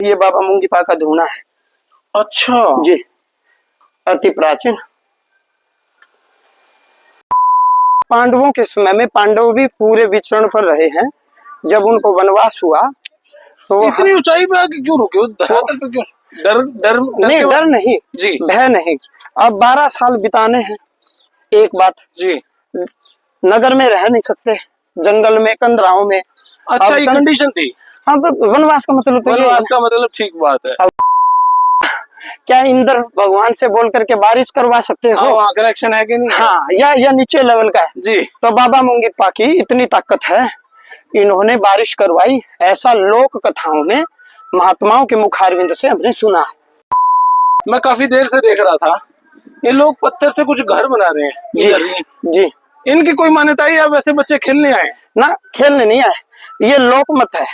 ये बाबा मुंगीपा का धूना है। अच्छा जी, अति प्राचीन। पांडवों के समय में पांडव भी पूरे विचरण पर रहे हैं। जब उनको वनवास हुआ तो इतनी ऊंचाई पे आके क्यों रुके? धरातल पे क्यों? डर डर नहीं, डर नहीं जी, भय नहीं। अब 12 साल बिताने हैं। एक बात जी, नगर में रह नहीं सकते, जंगल में, कंदराओं में। अच्छा ये कंडीशन थी। हाँ, वनवास का मतलब तो ये है। वनवास का मतलब ठीक बात है। क्या इंद्र भगवान से बोल करके बारिश करवा सकते हो? हाँ, कनेक्शन है कि नहीं? हाँ, या नीचे लेवल का है जी। तो बाबा मुंगीपा की इतनी ताकत है, इन्होंने बारिश करवाई। ऐसा लोक कथाओं में महात्माओं के मुखारविंद से हमने सुना। मैं काफी देर से देख रहा था, ये लोग पत्थर से कुछ घर बना रहे हैं। जी जी, इनकी कोई मान्यता है या वैसे बच्चे खेलने आए? ना, खेलने नहीं आए। ये लोक मत है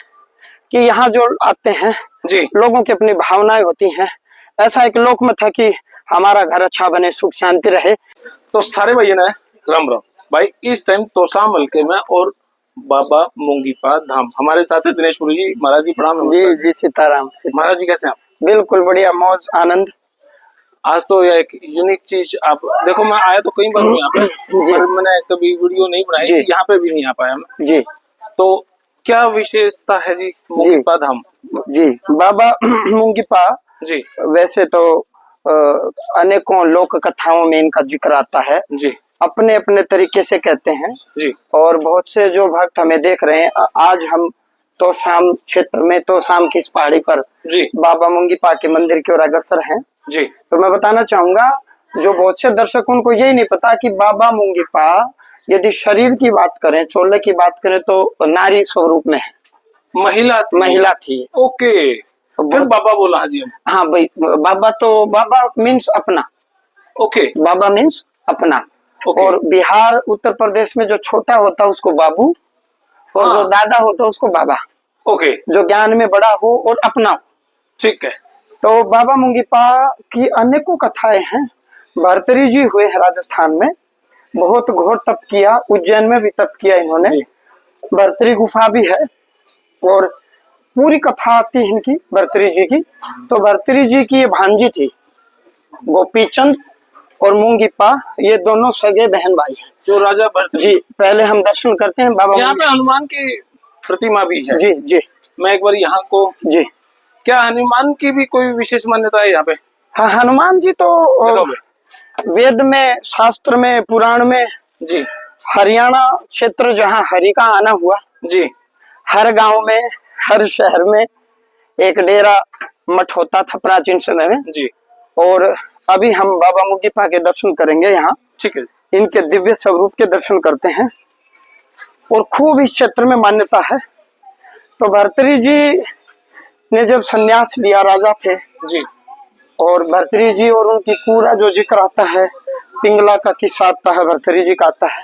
कि यहाँ जो आते हैं जी, लोगों की अपनी भावनाएं होती हैं। ऐसा एक लोक मत है कि हमारा घर अच्छा बने, सुख शांति रहे। तो सारे भैया ने राम राम भाई। इस टाइम तोसा मलके में और बाबा मुंगीपा धाम हमारे साथ है दिनेशपुरी जी। महाराज जी प्रणाम। जी जी, सीताराम। महाराज जी कैसे हैं आप? बिल्कुल बढ़िया, मौज आनंद। आज तो यह एक यूनिक चीज आप देखो, मैं आया तो कई बार हूँ यहाँ पे, पर मैंने कभी वीडियो नहीं बनाई, यहाँ पे भी नहीं आ पाया मैं जी। तो क्या विशेषता है जी मुंगीपा धाम? जी, बाबा मुंगीपा जी वैसे तो अनेकों लोक कथाओं में इनका जिक्र आता है जी, अपने अपने तरीके से कहते हैं जी। और बहुत से जो भक्त हमें देख रहे हैं, आज हम तो शाम क्षेत्र में, तो शाम की इस पहाड़ी पर जी बाबा मुंगीपा के मंदिर की ओर अग्रसर हैं जी। तो मैं बताना चाहूंगा, जो बहुत से दर्शकों को यही नहीं पता कि बाबा मुंगीपा यदि शरीर की बात करें, चोले की बात करें तो नारी स्वरूप में है, महिला थी। ओके, फिर बाबा बोला। हाँ जी, हाँ भाई, बाबा तो बाबा मीन्स अपना। ओके, बाबा मीन्स अपना। और बिहार उत्तर प्रदेश में जो छोटा होता है उसको बाबू, और जो दादा होता है उसको बाबा। ओके, जो ज्ञान में बड़ा हो और अपना हो। ठीक है। तो बाबा मुंगीपा की अनेकों कथाएं हैं। भर्तरी जी हुए हैं राजस्थान में, बहुत घोर तप किया, उज्जैन में भी तप किया इन्होंने। भर्तरी गुफा भी है और पूरी कथा आती है इनकी, भर्तरी जी की। तो भर्तरी जी की ये भांजी थी, गोपीचंद और मुंगीपा, ये दोनों सगे बहन भाई हैं। जो राजा भर्तरी जी, पहले हम दर्शन करते हैं बाबा। यहाँ पे हनुमान की प्रतिमा भी है। जी जी, मैं एक बार यहाँ को जी, क्या हनुमान की भी कोई विशेष मान्यता है यहाँ पे? हाँ, हनुमान जी तो वेद में, शास्त्र में, पुराण में जी, हरियाणा क्षेत्र जहाँ हरि का आना हुआ जी, हर गांव में, हर शहर में एक डेरा मठ होता था प्राचीन समय में जी। और अभी हम बाबा मुंगीपा के दर्शन करेंगे यहाँ। ठीक है, इनके दिव्य स्वरूप के दर्शन करते हैं और खूब इस क्षेत्र में मान्यता है। तो भर्तरी जी ने जब संन्यास लिया, राजा थे जी, और भर्तरी जी और उनकी पूरा जो जिक्र आता है, पिंगला का किस्सा आता है, भर्तरी जी का आता है।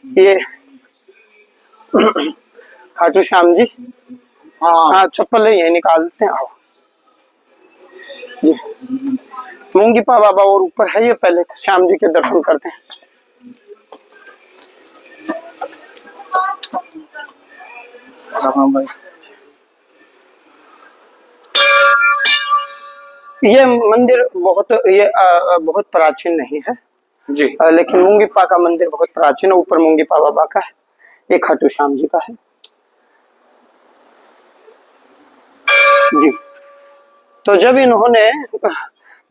ये खाटू श्याम जी, हाँ चप्पल ये निकालते हैं। आओ जी, मुंगीपा बाबा और ऊपर है, ये पहले श्याम जी के दर्शन करते हैं। हाँ भाई, ये मंदिर बहुत प्राचीन नहीं है जी, लेकिन मुंगीपा का मंदिर बहुत प्राचीन है। ऊपर मुंगीपा बाबा का है, एक खाटू श्याम जी का है जी। तो जब इन्होंने,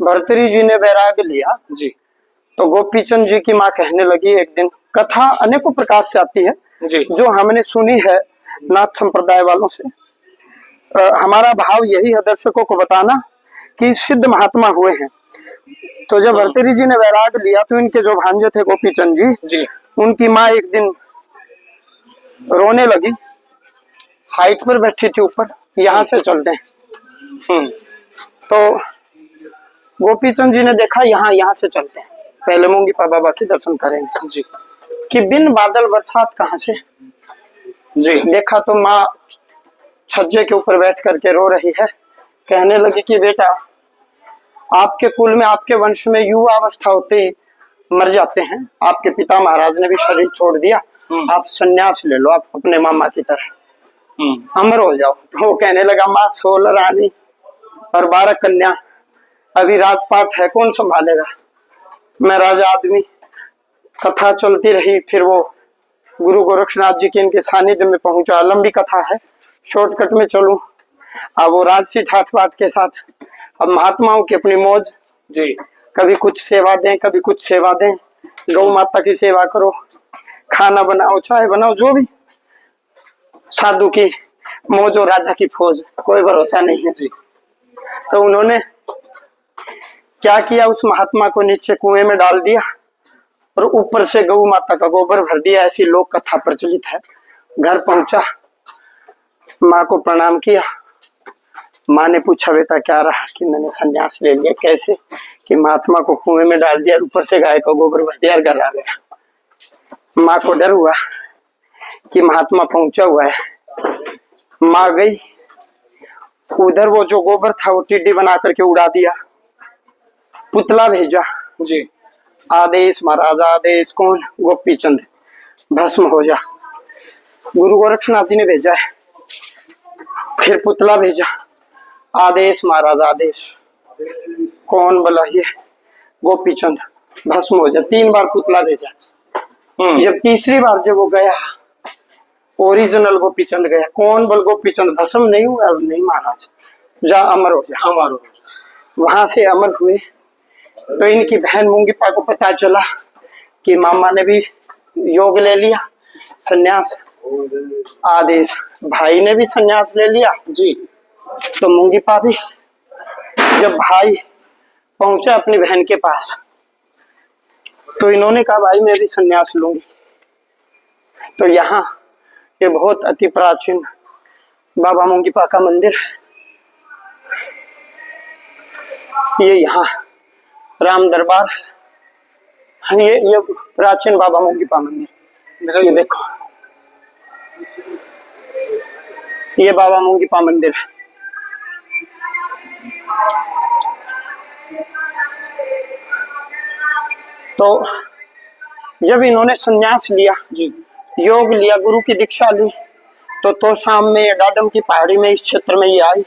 भर्तरी जी ने वैराग्य लिया जी, तो गोपीचंद जी की माँ कहने लगी एक दिन, कथा अनेकों प्रकार से आती है जी, जो हमने सुनी है नाथ संप्रदाय वालों से। हमारा भाव यही है दर्शकों को बताना कि सिद्ध महात्मा हुए हैं। तो जब भर्तरी जी ने वैराग्य लिया तो इनके जो भांजे थे गोपीचंद जी, उनकी माँ एक दिन रोने लगी। हाइट पर बैठी थी ऊपर, यहाँ से चलते हैं। तो गोपीचंद जी ने देखा यहाँ से चलते हैं, पहले मुंगीपा बाबा के दर्शन करेंगे जी, कि बिन बादल बरसात कहाँ से जी। देखा तो माँ छज्जे के ऊपर बैठ करके रो रही है। कहने लगी कि बेटा, आपके कुल में, आपके वंश में युवा अवस्था होते ही मर जाते हैं। आपके पिता महाराज ने भी शरीर छोड़ दिया, आप सन्यास ले लो, आप अपने मामा की तरह अमर हो जाओ। तो वो कहने लगा, माँ सोल रानी, और 12 कन्या। अभी राजपाट है, कौन संभालेगा। मैं राजा आदमी। कथा चलती रही, फिर वो गुरु गोरक्षनाथ जी के इनके सानिध्य में पहुंचा। लंबी कथा है, शॉर्टकट में चलूं। अब वो राजसी ठाठ बाट के साथ अब महात्माओं की अपनी मौज जी, कभी कुछ सेवा दें, कभी कुछ सेवा दें। गौ माता की सेवा करो, खाना बनाओ, चाय बनाओ, जो भी। साधु की मौज और राजा की फौज, कोई भरोसा नहीं है जी। तो उन्होंने क्या किया, उस महात्मा को नीचे कुएं में डाल दिया और ऊपर से गौ माता का गोबर भर दिया। ऐसी लोक कथा प्रचलित है। घर पहुंचा, माँ को प्रणाम किया। माँ ने पूछा, बेटा क्या रहा? कि मैंने संन्यास ले लिया। कैसे? कि महात्मा को कुएं में डाल दिया, ऊपर से गाय का गोबर भर दिया और घर आ गया। माँ को डर हुआ कि महात्मा पहुंचा हुआ है। माँ गई, उधर वो जो गोबर था वो टिड्डी बना करके उड़ा दिया। पुतला भेजा जी, आदेश महाराज आदेश। कौन? गोपी चंद, भस्म हो जा। गुरु गोरक्षनाथ जी ने भेजा है। फिर पुतला भेजा, आदेश महाराज आदेश। कौन? बोला ये गोपी चंद, भस्म हो जा। 3 बार पुतला भेजा। जब तीसरी बार जब वो गया, ओरिजिनल गोपी चंद गया। कौन? बोल गोपी चंद, भस्म नहीं हुआ। नहीं महाराज, जा अमर हो जा। अमर हो जा। वहां से अमर हुए तो इनकी बहन मुंगीपा को पता चला कि मामा ने भी योग ले लिया, सन्यास। आदेश भाई ने भी सन्यास ले लिया जी। तो मुंगीपा भी। जब भाई पहुंचा अपनी बहन के पास तो इन्होंने कहा, भाई मैं भी सन्यास लूंगी। तो यहाँ ये बहुत अति प्राचीन बाबा मुंगीपा का मंदिर है। ये यहाँ राम दरबार है। ये प्राचीन बाबा मुंगीपा मंदिर। ये देखो, ये बाबा मुंगीपा मंदिर है। तो जब इन्होंने संन्यास लिया जी, योग लिया, गुरु की दीक्षा ली, तो शाम में डाडम की पहाड़ी में इस क्षेत्र में ये आई।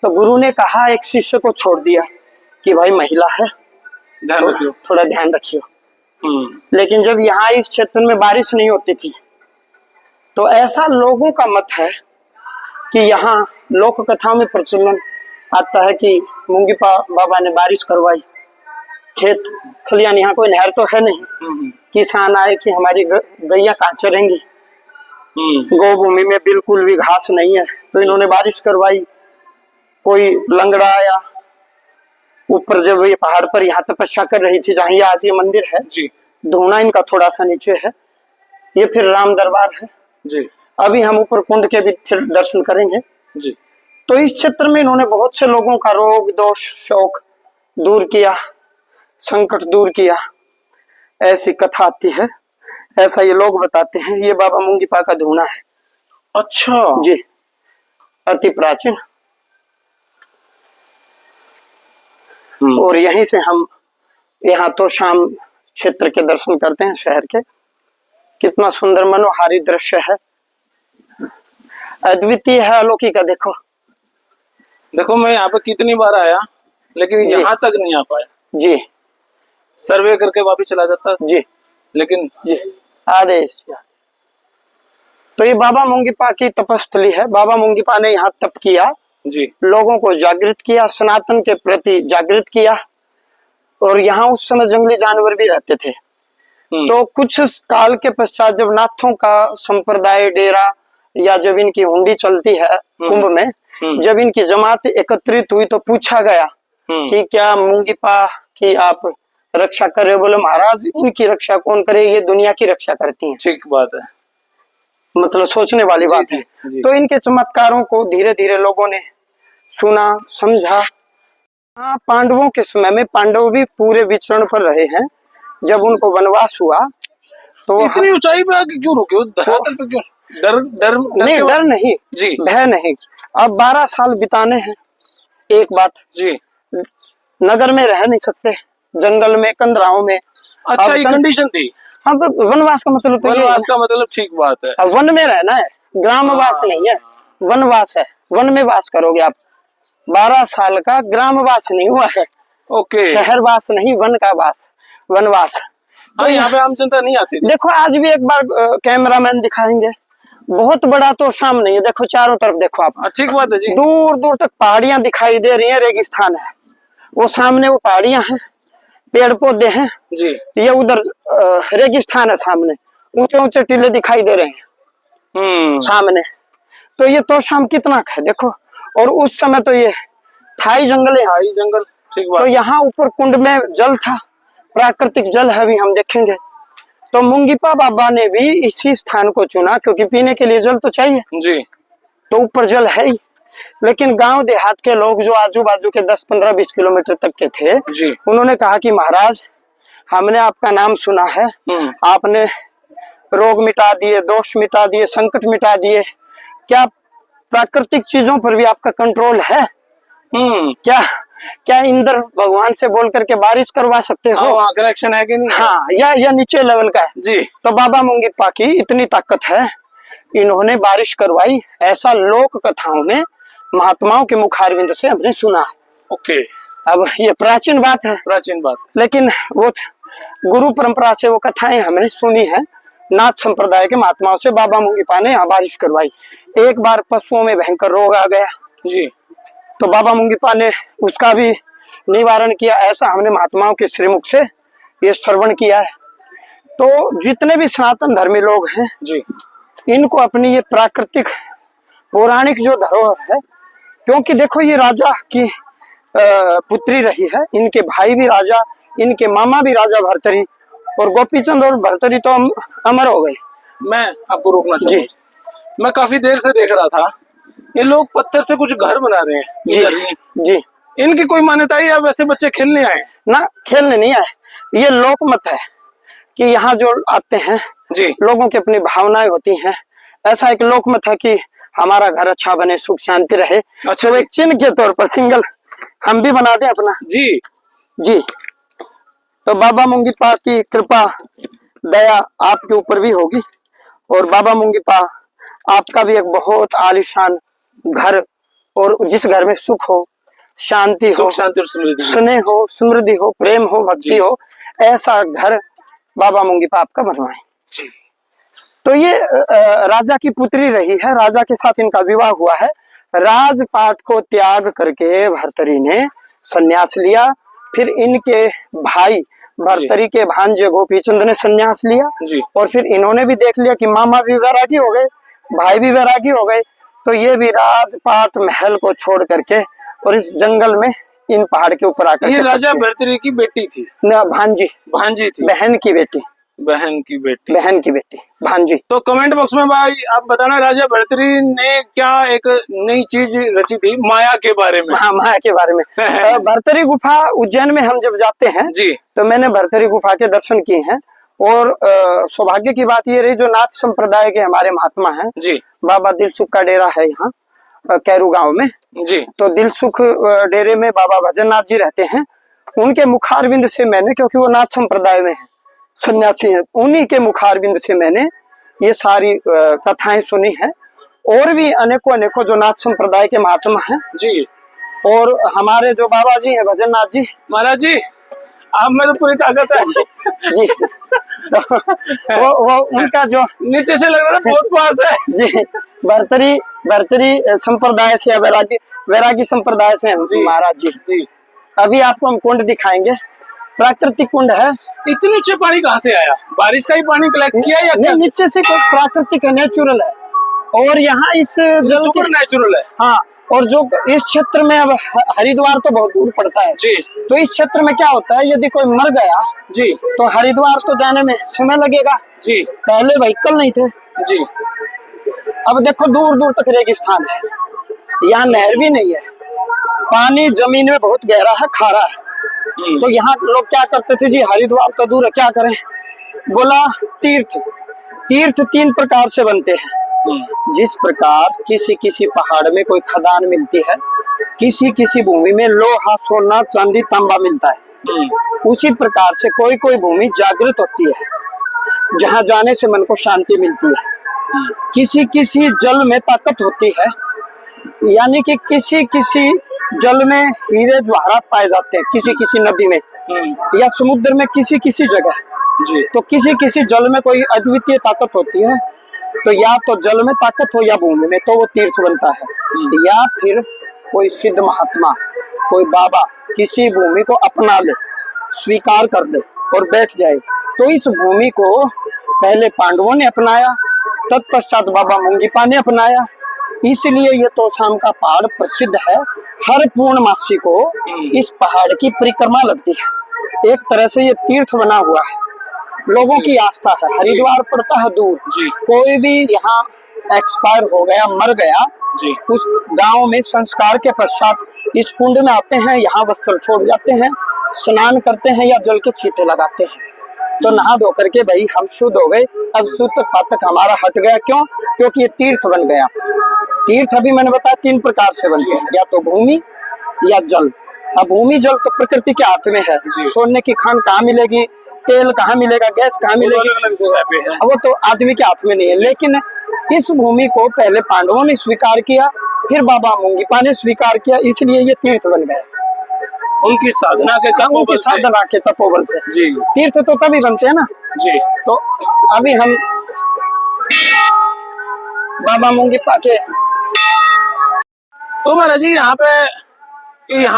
तो गुरु ने कहा, एक शिष्य को छोड़ दिया कि भाई महिला है, ध्यान रखियो, थोड़ा ध्यान रखियो। लेकिन जब यहाँ इस क्षेत्र में बारिश नहीं होती थी तो ऐसा लोगों का मत है कि यहाँ लोक कथा में प्रचलन आता है कि मुंगीपा बाबा ने बारिश करवाई। खेत खलियान, यहाँ कोई नहर तो है नहीं। किसान आए कि हमारी गैया कहाँ चरेंगी, गौ-भूमि में बिल्कुल भी घास नहीं है, तो इन्होंने बारिश करवाई। कोई लंगड़ा आया ऊपर, जब ये पहाड़ पर यहाँ तपस्या कर रही थी, जहाँ ये आज ये मंदिर है जी, धूना इनका थोड़ा सा नीचे है। ये फिर राम दरबार है जी। अभी हम ऊपर कुंड के भी फिर दर्शन करेंगे जी। तो इस क्षेत्र में इन्होंने बहुत से लोगों का रोग दोष शोक दूर किया, संकट दूर किया। ऐसी कथा आती है, ऐसा ये लोग बताते हैं। ये बाबा मुंगीपा का धूना है। अच्छा जी, अति प्राचीन। और यहीं से हम यहाँ तो शाम क्षेत्र के दर्शन करते हैं, शहर के। कितना सुंदर मनोहारी दृश्य है, अद्वितीय है, अलौकिक है। देखो देखो, मैं यहाँ पे कितनी बार आया लेकिन यहाँ तक नहीं आ पाया जी। सर्वे करके वापिस चला जाता जी, लेकिन जी आदेश। तो ये बाबा मुंगीपा की तपस्थली है। बाबा मुंगीपा ने यहाँ तप किया जी, लोगों को जागृत किया, सनातन के प्रति जागृत किया। और यहाँ उस समय जंगली जानवर भी रहते थे। तो कुछ काल के पश्चात जब नाथों का संप्रदाय डेरा या जब इनकी हुंडी चलती है कुंभ में, जब इनकी जमात एकत्रित हुई तो पूछा गया कि क्या मुंगीपा की आप रक्षा कर रहे हो? बोले महाराज इनकी रक्षा कौन करे, ये दुनिया की रक्षा करती हैं। ठीक बात है, मतलब सोचने वाली बात है। तो इनके चमत्कारों को धीरे धीरे लोगों ने सुना, समझा। हाँ, पांडवों के समय में पांडव भी पूरे विचरण पर रहे हैं। जब उनको वनवास हुआ तो इतनी ऊंचाई पे आके क्यों रुके? धरातल पे क्यों? डर नहीं, डर नहीं जी, भय नहीं। अब 12 साल बिताने हैं। एक बात जी, नगर में रह नहीं सकते, जंगल में कंदराओं में। अच्छा, ये कंडीशन थी। हाँ, वनवास का मतलब तो वनवास का मतलब ठीक बात है, अब वन में रहना है, ग्रामवास नहीं है, वनवास है। वन में वास करोगे आप। 12 साल का ग्रामवास नहीं हुआ है, ओके। शहरवास नहीं, वन का वास, वनवास। तो यहाँ पे आम जनता नहीं आती थी? देखो आज भी एक बार कैमरामैन दिखाएंगे, बहुत बड़ा तो सामने है, देखो चारों तरफ देखो आप, अच्छी बात है जी। दूर दूर तक पहाड़ियां दिखाई दे रही हैं, रेगिस्तान है, वो सामने वो पहाड़ियां हैं, पेड़ पौधे हैं जी। ये उधर रेगिस्तान है, सामने ऊंचे ऊंचे टीले दिखाई दे रहे हैं सामने। तो ये तो शाम कितना है देखो, और उस समय तो ये था ही जंगल है, हाई जंगल, ठीक बात। तो यहाँ ऊपर कुंड में जल था, प्राकृतिक जल है, अभी हम देखेंगे। तो मुंगीपा बाबा ने भी इसी स्थान को चुना क्योंकि पीने के लिए जल तो चाहिए जी। तो ऊपर जल है ही, लेकिन गांव देहात के लोग जो आजू बाजू के 10, 15, 20 किलोमीटर तक के थे जी। उन्होंने कहा कि महाराज हमने आपका नाम सुना है, आपने रोग मिटा दिए, दोष मिटा दिए, संकट मिटा दिए, क्या प्राकृतिक चीजों पर भी आपका कंट्रोल है? क्या क्या इंद्र भगवान से बोल करके बारिश करवा सकते हो? कनेक्शन है कि नहीं? हाँ, या नीचे लेवल का है जी। तो बाबा मुंगीपा की इतनी ताकत है, इन्होंने बारिश करवाई, ऐसा लोक कथाओं में महात्माओं के मुखारविंद से हमने सुना। ओके। अब ये प्राचीन बात है, प्राचीन बात, लेकिन वो गुरु परंपरा से वो कथाएं हमने सुनी है, नाथ संप्रदाय के महात्माओं से बाबा मुंगीपा ने यहाँ बारिश करवाई। एक बार पशुओं में भयंकर रोग आ गया जी, तो बाबा मुंगीपा ने उसका भी निवारण किया, ऐसा हमने महात्माओं के श्रीमुख से ये श्रवण किया है। तो जितने भी सनातन धर्मी लोग हैं जी, इनको अपनी ये प्राकृतिक पौराणिक जो धरोहर है, क्योंकि देखो ये राजा की पुत्री रही है, इनके भाई भी राजा, इनके मामा भी राजा भर्तरी, और गोपीचंद और भर्तरी तो अमर हो गए। मैं आपको रोकना चाहूंगा, मैं काफी देर से देख रहा था ये लोग पत्थर से कुछ घर बना रहे हैं इधर ही। जी, इनकी कोई मान्यता है या वैसे बच्चे खेलने आए? ना, खेलने नहीं आए, ये लोकमत है कि यहाँ जो आते हैं जी, लोगों की अपनी भावनाएं होती हैं, ऐसा एक लोकमत है कि हमारा घर अच्छा बने, सुख शांति रहे। अच्छा, तो एक चिन्ह के तौर पर सिंगल हम भी बना दें अपना। जी जी, तो बाबा मुंगीपा की कृपा दया आपके ऊपर भी होगी, और बाबा मुंगीपा आपका भी एक बहुत आलीशान घर, और जिस घर में सुख हो, शांति हो, सुख शांति और समृद्धि, स्नेह हो, समृद्धि हो, प्रेम हो, भक्ति हो, ऐसा घर बाबा मुंगीपा आपका बनवाए। जी। तो ये राजा की पुत्री रही है, राजा के साथ इनका विवाह हुआ है। राजपाट को त्याग करके भर्तरी ने संन्यास लिया, फिर इनके भाई भर्तरी के भांजे गोपीचंद ने संन्यास लिया जी। और फिर इन्होंने भी देख लिया कि मामा भी वैरागी हो गए, भाई भी वैरागी हो गए, तो ये भी राजपाट महल को छोड़ करके और इस जंगल में इन पहाड़ के ऊपर आकर, ये राजा भर्तरी की बेटी थी? भांजी, भांजी थी, बहन की बेटी, बहन की बेटी, बहन की बेटी, भांजी। तो कमेंट बॉक्स में भाई आप बताना राजा भर्तरी ने क्या एक नई चीज रची थी माया के बारे में। हाँ, माया के बारे में। भर्तरी गुफा उज्जैन में हम जब जाते हैं जी, तो मैंने भर्तरी गुफा के दर्शन किए हैं, और सौभाग्य की बात ये रही, जो नाथ संप्रदाय के हमारे महात्मा हैं जी, बाबा दिलसुख का डेरा है यहाँ कैरू गांव में जी, तो दिलसुख डेरे में बाबा भजननाथ जी रहते हैं, उनके मुखारविंद से मैंने, क्योंकि वो नाथ संप्रदाय में है, सन्यासी हैं, उन्हीं के मुखारविंद से मैंने ये सारी कथाएं सुनी हैं, और भी अनेकों अनेकों जो नाथ संप्रदाय के महात्मा हैं जी, और हमारे जो बाबा जी हैं भजननाथ जी महाराज जी, आप में तो पूरी ताकत है जी। तो वो उनका जो नीचे से लग रहा है बहुत पास है जी, भर्तरी संप्रदाय से, वैरागी संप्रदाय से महाराज जी। जी, अभी आपको हम कुंड दिखाएंगे, प्राकृतिक कुंड है। इतने नीचे पानी कहाँ से आया? बारिश का ही पानी कलेक्ट किया या नहीं, नीचे से कोई प्राकृतिक है, नेचुरल है, और यहाँ इस जल सुपर नेचुरल है। हाँ, और जो इस क्षेत्र में, अब हरिद्वार तो बहुत दूर पड़ता है जी, तो इस क्षेत्र में क्या होता है, यदि कोई मर गया जी तो हरिद्वार तो जाने में समय लगेगा जी, पहले व्हीकल नहीं थे जी। अब देखो दूर दूर तक रेगिस्तान है, यहाँ नहर भी नहीं है, पानी जमीन में बहुत गहरा है, खारा है। तो यहाँ लोग क्या करते थे जी, हरिद्वार तो दूर है, क्या करें, बोला तीर्थ 3 प्रकार से बनते हैं। जिस प्रकार किसी किसी पहाड़ में कोई खदान मिलती है, किसी किसी भूमि में लोहा, सोना, चांदी, तांबा मिलता है, उसी प्रकार से कोई कोई भूमि जागृत होती है, जहाँ जाने से मन को शांति मिलती है। किसी किसी जल में ताकत होती है, यानी कि किसी किसी जल में हीरे जवाहरात पाए जाते हैं किसी किसी नदी में या समुद्र में किसी किसी जगह जी। तो किसी किसी जल में कोई अद्वितीय ताकत होती है, तो या तो जल में ताकत हो या भूमि में, तो वो तीर्थ बनता है। या फिर कोई सिद्ध महात्मा, कोई बाबा किसी भूमि को अपना ले, स्वीकार कर ले और बैठ जाए, तो इस भूमि को पहले पांडवों ने अपनाया, तत्पश्चात बाबा मुंगीपा ने अपनाया। इसलिए ये तोशाम का पहाड़ प्रसिद्ध है। हर पूर्णमासी को इस पहाड़ की परिक्रमा लगती है। एक तरह से ये तीर्थ बना हुआ है, लोगों की आस्था है। हरिद्वार पड़ता है दूर, कोई भी यहाँ एक्सपायर हो गया, मर गया, उस गांव में संस्कार के पश्चात इस कुंड में आते हैं, यहाँ वस्त्र छोड़ जाते हैं, स्नान करते हैं या जल के छींटे लगाते हैं, तो नहा धो करके भाई हम शुद्ध हो गए। अब शुद्ध पातक हमारा हट गया। क्यों? क्योंकि ये तीर्थ बन गया। तीर्थ अभी मैंने बताया 3 प्रकार से बनते हैं, या तो भूमि या जल। अब भूमि जल तो प्रकृति के हाथ में है, सोने की खान कहाँ मिलेगी, तेल कहाँ मिलेगा, गैस कहाँ मिलेगी, वो तो आदमी के हाथ में नहीं है। लेकिन इस भूमि को पहले पांडवों ने स्वीकार किया, फिर बाबा मुंगीपा ने स्वीकार किया, इसलिए ये तीर्थ बन गया। उनकी साधना के तपोबल से जी। तीर्थ तो तभी बनते हैं ना जी। तो अभी हम बाबा मुंगीपा के तो महाराज जी यहाँ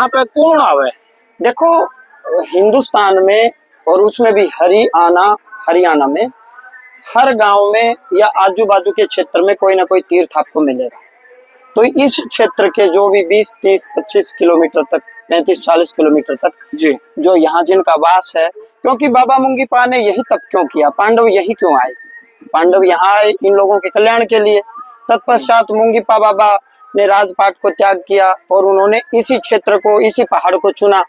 पे कौन आवे? देखो, हिंदुस्तान में और उसमें भी हरियाणा में हर गांव में या आजू बाजू के क्षेत्र में कोई ना कोई तीर्थ आपको मिलेगा। तो इस क्षेत्र के जो भी 20, 30, 25 किलोमीटर तक, 35, 40 किलोमीटर तक जी, जो यहाँ जिनका वास है, क्योंकि बाबा मुंगीपा ने यही तप क्यों किया, पांडव यही क्यों आए, पांडव यहाँ आए इन लोगों के कल्याण के लिए। तत्पश्चात मुंगीपा बाबा ने राजपाट को त्याग किया और उन्होंने इसी क्षेत्र को, इसी पहाड़ को चुना,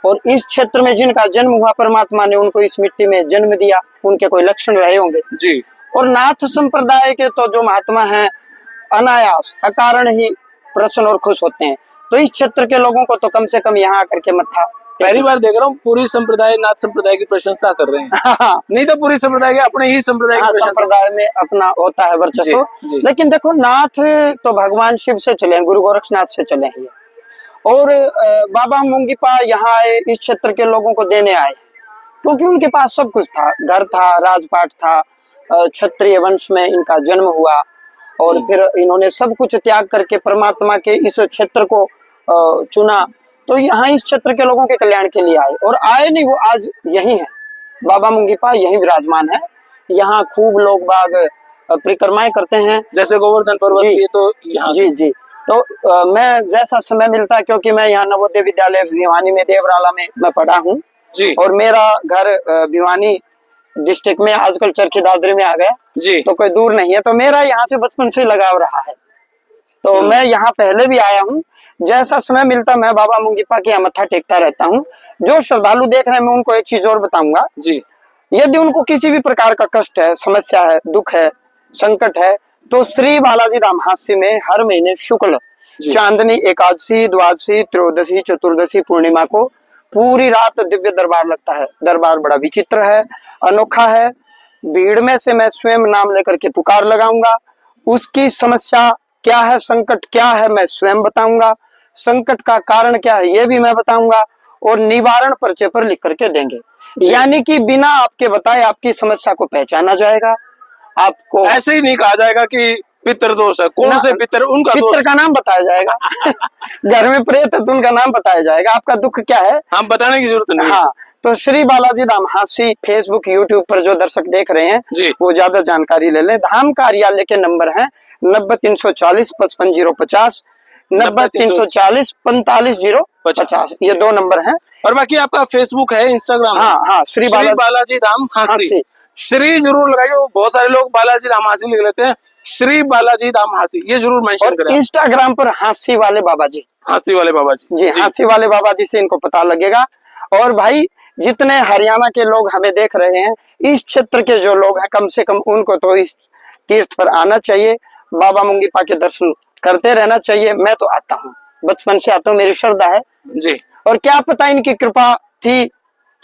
और इस क्षेत्र में जिनका जन्म हुआ परमात्मा ने उनको इस मिट्टी में जन्म दिया। उनके कोई लक्षण रहे होंगे जी। और नाथ संप्रदाय के तो जो महात्मा हैं अनायास अकारण ही प्रसन्न और खुश होते हैं। तो इस क्षेत्र के लोगों को तो कम से कम यहाँ आकर के मत्था, पहली बार देख रहा हूँ पूरी संप्रदाय नाथ संप्रदाय की प्रशंसा कर रहे हैं। नहीं तो पूरी संप्रदाय के अपने ही संप्रदाय में अपना होता है वर्चस्व। लेकिन देखो, नाथ तो भगवान शिव से चले, गुरु गोरक्षनाथ से चले हैं, और बाबा मुंगीपा यहाँ आए, इस क्षेत्र के लोगों को देने आए, क्योंकि उनके पास सब कुछ था, घर था, राजपाट था, क्षत्रिय वंश में इनका जन्म हुआ, और फिर इन्होंने सब कुछ त्याग करके परमात्मा के इस क्षेत्र को चुना। तो यहाँ इस क्षेत्र के लोगों के कल्याण के लिए आए, और आए नहीं, वो आज यही है, बाबा मुंगीपा यही विराजमान है। यहाँ खूब लोग बाग परिक्रमाएं करते हैं, जैसे गोवर्धन पर्वत की, तो यहाँ जी। तो मैं जैसा समय मिलता है, क्योंकि मैं यहाँ नवोदय विद्यालय भिवानी में देवराला में मैं पढ़ा हूँ जी, और मेरा घर भिवानी डिस्ट्रिक्ट में, आजकल चरखी दादरी में आ गया जी, तो कोई दूर नहीं है। तो मेरा यहाँ से बचपन से लगाव रहा है, तो मैं यहाँ पहले भी आया हूँ। जैसा समय मिलता मैं बाबा मुंगीपा के यहाँ मत्था टेकता रहता हूँ। जो श्रद्धालु देख रहे हैं, मैं उनको एक चीज और बताऊंगा जी, यदि उनको किसी भी प्रकार का कष्ट है, समस्या है, दुख है, संकट है, तो श्री बालाजी धाम हास्य में हर महीने शुक्ल चांदनी एकादशी, द्वादशी, त्रयोदशी, चतुर्दशी, पूर्णिमा को पूरी रात दिव्य दरबार लगता है। दरबार बड़ा विचित्र है, अनोखा है। भीड़ में से मैं स्वयं नाम लेकर के पुकार लगाऊंगा, उसकी समस्या क्या है, संकट क्या है, मैं स्वयं बताऊंगा, संकट का कारण क्या है ये भी मैं बताऊंगा, और निवारण पर्चे पर लिख करके देंगे। यानी कि बिना आपके बताए आपकी समस्या को पहचाना जाएगा। आपको ऐसे ही नहीं कहा जाएगा कि पितर दोष है, कौन से पितर, उनका पितर का नाम बताया जाएगा। घर में प्रेत है तो उनका नाम बताया जाएगा, आपका दुख क्या है हम बताने की जरूरत नहीं। हाँ, तो श्री बालाजी धाम हास्य फेसबुक यूट्यूब पर जो दर्शक देख रहे हैं वो ज्यादा जानकारी ले लें। धाम कार्यालय के नंबर है 90-340 55-050, 90-340 45-050, ये 2 नंबर हैं। और बाकी आपका फेसबुक है, इंस्टाग्राम, हाँ, श्री बालाजी धाम हास्य, श्री जरूर लगाइए। बहुत सारे लोग बालाजी धाम हास्य लिख लेते हैं, श्री बालाजी धाम हास्य ये जरूर मेंशन करें। इंस्टाग्राम पर हास्य वाले बाबा जी, हास्य वाले बाबा जी, हास्य वाले बाबा जी से इनको पता लगेगा। और भाई जितने हरियाणा के लोग हमें देख रहे हैं, इस क्षेत्र के जो लोग हैं, कम से कम उनको तो इस तीर्थ पर आना चाहिए, बाबा मुंगीपा के दर्शन करते रहना चाहिए। मैं तो आता हूँ, बचपन से आता हूँ, मेरी श्रद्धा है जी। और क्या पता इनकी कृपा थी,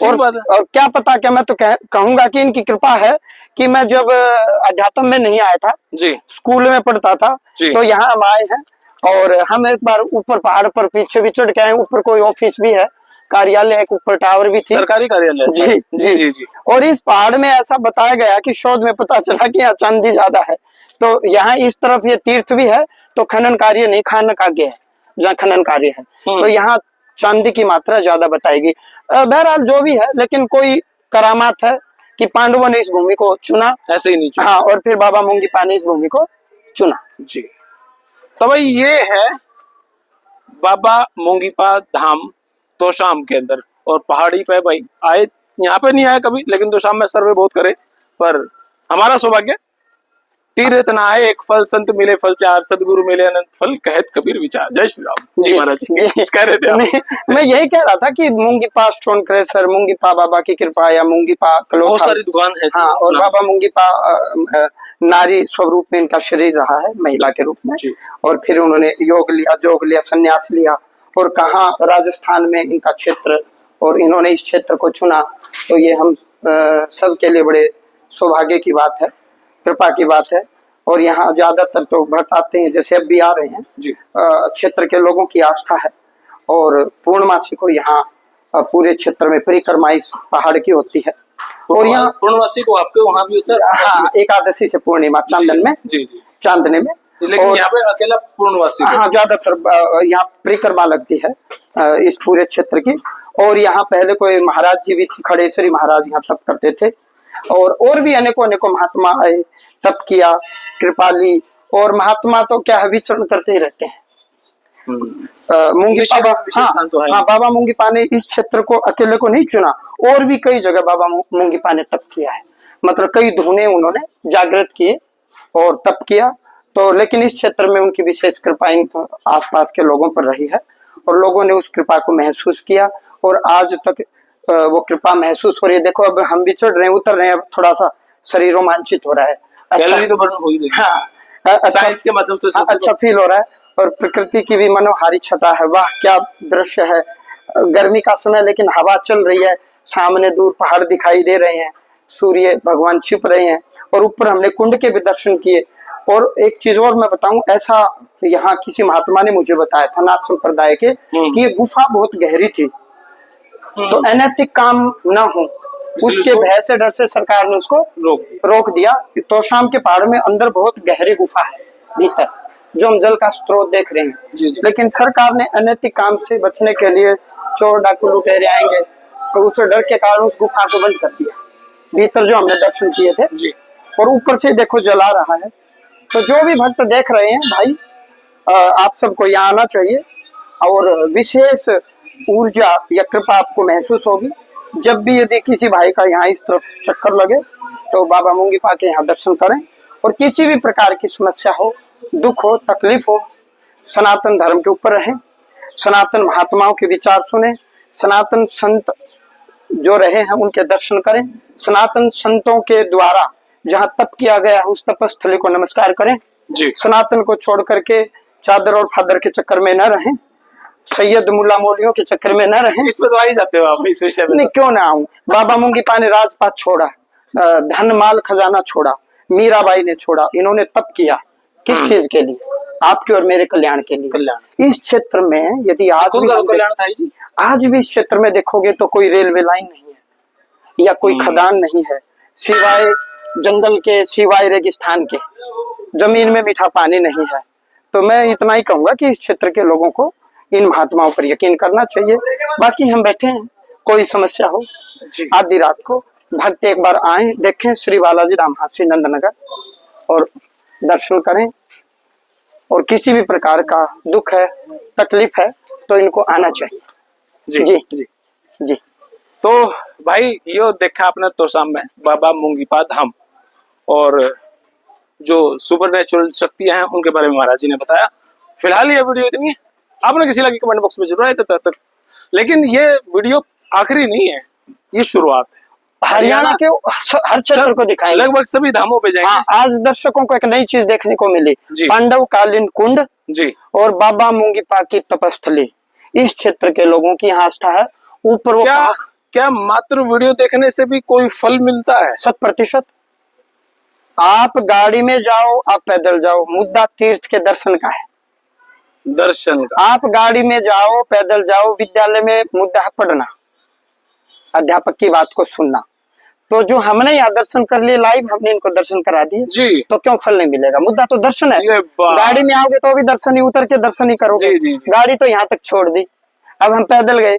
और क्या पता, क्या मैं तो कहूंगा कि इनकी कृपा है कि मैं जब अध्यात्म में नहीं आया था जी, स्कूल में पढ़ता था, तो यहाँ हम आए हैं और हम एक बार ऊपर पहाड़ पर पीछे भी चढ़ के आए, ऊपर कोई ऑफिस भी है, कार्यालय है, ऊपर टावर भी थी, सरकारी कार्यालय। जी। और इस पहाड़ में ऐसा बताया गया कि शोध में पता चला कि यहाँ चांदी ज्यादा है, तो यहाँ इस तरफ ये तीर्थ भी है, तो खनन कार्य नहीं, खानक आगे है जहाँ खनन कार्य है, तो यहाँ चांदी की मात्रा ज्यादा बताएगी। बहरहाल जो भी है, लेकिन कोई करामात है कि पांडवों ने इस भूमि को चुना, ऐसे ही नहीं चुना। हाँ, और फिर बाबा मुंगीपा ने इस भूमि को चुना। जी, तो भाई ये है बाबा मुंगीपा धाम तोशाम के अंदर, और पहाड़ी पे भाई आए, यहाँ पे नहीं आए कभी, लेकिन तोशाम में सर्वे बहुत करे, पर हमारा सौभाग्य तीर्थ न आए एक फल, संत मिले फल चार, सदगुरु मिले अनंत फल, कहत कबीर विचार। जय श्री राम। जी महाराज जी कह रहे थे मैं यही कह रहा था कि मुंगीपा स्टोन क्रैशर, मुंगीपा बाबा की कृपा, या मुंगीपा बहुत सारी दुकान है। हाँ, और बाबा मुंगीपा नारी स्वरूप में इनका शरीर रहा है, महिला के रूप में, और फिर उन्होंने योग लिया, जोग लिया, संन्यास लिया, और कहाँ राजस्थान में इनका क्षेत्र, और इन्होंने इस क्षेत्र को चुना, तो ये हम सबके लिए बड़े सौभाग्य की बात है, कृपा की बात है। और यहाँ ज्यादातर तो भक्त आते हैं, जैसे अब भी आ रहे हैं जी। क्षेत्र के लोगों की आस्था है, और पूर्णमासी को यहाँ पूरे क्षेत्र में परिक्रमा इस पहाड़ की होती है, और यहाँ पूर्णमासी को आपके वहाँ भी होता है। हाँ, एकादशी से पूर्णिमा, चांदन में, जी चांदने में, लेकिन यहाँ पे अकेला पूर्णवासी, हाँ, ज्यादातर यहाँ परिक्रमा लगती है इस पूरे क्षेत्र की। और यहाँ पहले कोई महाराज जी भी थे, खड़ेश्वरी महाराज यहाँ तप करते थे, और भी अनेकों महात्मा आए, तप किया, कृपा ली, और महात्मा तो क्या है, विचरण करते ही रहते हैं। मुंगीपा, हाँ, बाबा मुंगीपा ने इस क्षेत्र को अकेले को नहीं चुना, और भी कई जगह बाबा मुंगीपा ने तप किया है, मतलब कई धुने उन्होंने जागृत किए और तप किया, तो लेकिन इस क्षेत्र में उनकी विशेष कृपा आसपास के लोगों पर रही है, और लोगों ने उस कृपा को महसूस किया, और आज तक वो कृपा महसूस हो रही है। देखो, अब हम भी चढ़ रहे हैं, उतर रहे हैं, अब थोड़ा सा शरीर रोमांचित हो रहा है, अच्छा, तो बर्न हो ही रही है। हाँ, अच्छा, के माध्यम से अच्छा फील हो रहा है, और प्रकृति की भी मनोहारी छटा है, वाह क्या दृश्य है। गर्मी का समय, लेकिन हवा चल रही है, सामने दूर पहाड़ दिखाई दे रहे हैं, सूर्य भगवान छिप रहे हैं, और ऊपर हमने कुंड के भी दर्शन किए। और एक चीज और मैं बताऊं, ऐसा यहाँ किसी महात्मा ने मुझे बताया था, नाथ संप्रदाय के, कि ये गुफा बहुत गहरी थी, तो अनैतिक काम न हो, उसके भय से, डर से सरकार ने उसको रोक दिया। तो शाम के पहाड़ में अंदर बहुत गहरी गुफा है भीतर, जो हम जल का स्रोत देख रहे हैं, लेकिन सरकार ने अनैतिक काम से बचने के लिए, चोर डाकू लुटेरे आएंगे, तो उस डर के कारण उस गुफा को बंद कर दिया। भीतर जो हमने दर्शन किए थे जी, और ऊपर से देखो जला रहा है। तो जो भी भक्त देख रहे हैं भाई, आप सबको यहाँ आना चाहिए, और विशेष ऊर्जा या कृपा आपको महसूस होगी जब भी, यदि किसी भाई का यहाँ इस तरफ चक्कर लगे, तो बाबा मुंगीपा के यहाँ दर्शन करें। और किसी भी प्रकार की समस्या हो, दुख हो, तकलीफ हो, सनातन धर्म के ऊपर रहें, सनातन महात्माओं के विचार सुने, सनातन संत जो रहे हैं उनके दर्शन करें, सनातन संतों के द्वारा जहाँ तप किया गया है उस तपस्थली को नमस्कार करें जी। सनातन को छोड़ करके चादर और फादर के चक्कर में न रहें, सैयद मुल्ला मौलियों के चक्कर में न रहें। इसमें तो आ ही जाते हो आप, इस विषय में नहीं, क्यों ना आऊं। बाबा मुंगीपा ने राजपाट छोड़ा, धन माल खजाना छोड़ा, मीराबाई ने छोड़ा, इन्होंने तप किया किस चीज के लिए? आपके और मेरे कल्याण के लिए। इस क्षेत्र में यदि आज भी इस क्षेत्र में देखोगे तो कोई रेलवे लाइन नहीं है, या कोई खदान नहीं है, सिवाय जंगल के, सिवाय रेगिस्तान के, जमीन में मीठा पानी नहीं है। तो मैं इतना ही कहूंगा कि इस क्षेत्र के लोगों को इन महात्माओं पर यकीन करना चाहिए। बाकी हम बैठे हैं, कोई समस्या हो आधी रात को, भक्त एक बार आए, देखें श्री बालाजी धाम हासी नंदनगर, और दर्शन करें। और किसी भी प्रकार का दुख है, तकलीफ है, तो इनको आना चाहिए। जी जी जी, जी। तो भाई यो देखा आपने तोशाम में बाबा मुंगीपा धाम, और जो सुपर नेचुरल शक्तियां हैं उनके बारे में महाराज जी ने बताया। फिलहाल ये वीडियो इतनी है, आपने किसी लगी कमेंट बॉक्स में जरूर आए तब तक, लेकिन ये वीडियो आखिरी नहीं है, ये शुरुआत है। हरियाणा के हर क्षेत्र को दिखाएंगे, लगभग सभी धामों पे जाएंगे। हाँ, आज दर्शकों को एक नई चीज देखने को मिली, पांडव कालीन कुंड जी, और बाबा मुंगीपा की तपस्थली। इस क्षेत्र के लोगों की आस्था है। ऊपर वो क्या मात्र वीडियो देखने से भी कोई फल मिलता है? 100%। आप गाड़ी में जाओ, आप पैदल जाओ, मुद्दा तीर्थ के दर्शन का है। दर्शन का। आप गाड़ी में जाओ, पैदल जाओ, विद्यालय में मुद्दा है पढ़ना, अध्यापक की बात को सुनना। तो जो हमने यहाँ दर्शन कर लिए लाइव, हमने इनको दर्शन करा दिए जी, तो क्यों फल नहीं मिलेगा? मुद्दा तो दर्शन है। ये बात। गाड़ी में आओगे तो भी दर्शन ही, उतर के दर्शन ही करोगे। जी, जी, जी। गाड़ी तो यहाँ तक छोड़ दी, अब हम पैदल गए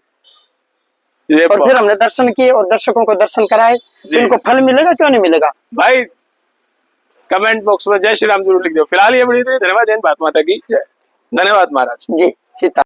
ये और बात। फिर हमने दर्शन किए और दर्शकों को दर्शन कराए, जी। इनको फल मिलेगा क्यों नहीं मिलेगा? भाई कमेंट बॉक्स में जय श्री राम जरूर लिख दो। फिलहाल ये वीडियो धन्यवाद। जय हिंद, भारत माता की जय। धन्यवाद महाराज जी, सीता।